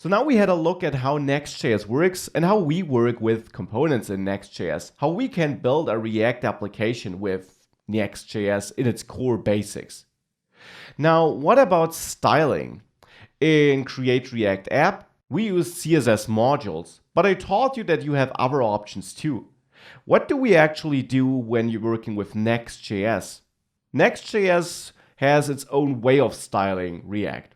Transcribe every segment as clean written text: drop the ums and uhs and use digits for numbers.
So now we had a look at how Next.js works and how we work with components in Next.js, how we can build a React application with Next.js in its core basics. Now, what about styling? In Create React App, we use CSS modules, but I taught you that you have other options too. What do we actually do when you're working with Next.js? Next.js has its own way of styling React.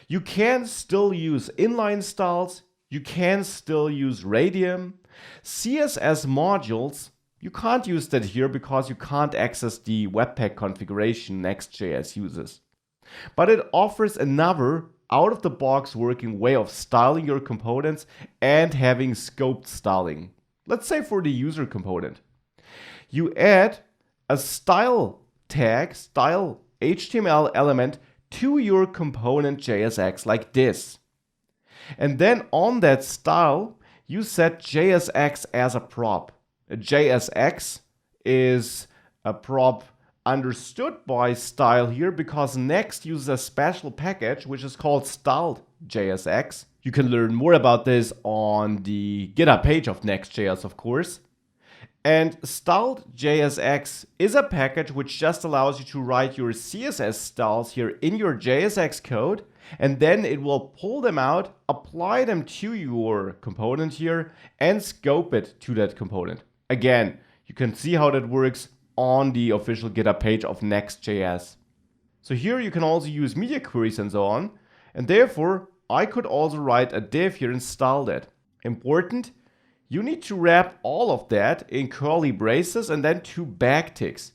You can still use inline styles, you can still use Radium. CSS modules, you can't use that here because you can't access the Webpack configuration Next.js uses. But it offers another out-of-the-box working way of styling your components and having scoped styling. Let's say for the user component. You add a style tag, style HTML element to your component JSX like this. And then on that style, you set JSX as a prop. A JSX is a prop understood by style here because Next uses a special package which is called styled JSX. You can learn more about this on the GitHub page of Next.js, of course. And styled JSX is a package which just allows you to write your CSS styles here in your JSX code, and then it will pull them out, apply them to your component here, and scope it to that component. Again, you can see how that works on the official GitHub page of Next.js. So here you can also use media queries and so on, and therefore I could also write a div here and style that. Important, you need to wrap all of that in curly braces and then two backticks.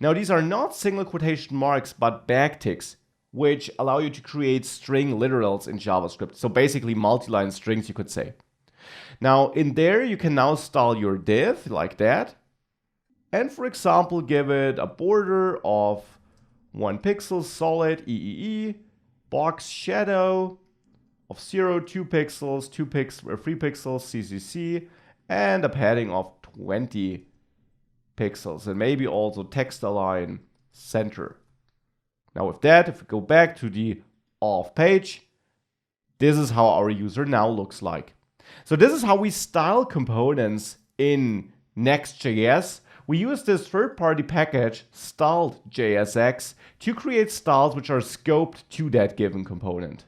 Now these are not single quotation marks but backticks, which allow you to create string literals in JavaScript. So basically multi-line strings, you could say. Now in there you can now style your div like that. And for example, give it a border of 1 pixel solid EEE, box shadow of 0, 2 pixels, 3 pixels CCC, and a padding of 20 pixels, and maybe also text align center. Now with that, if we go back to the off page, this is how our user now looks like. So this is how we style components in Next.js. We use this third-party package, styled JSX, to create styles which are scoped to that given component.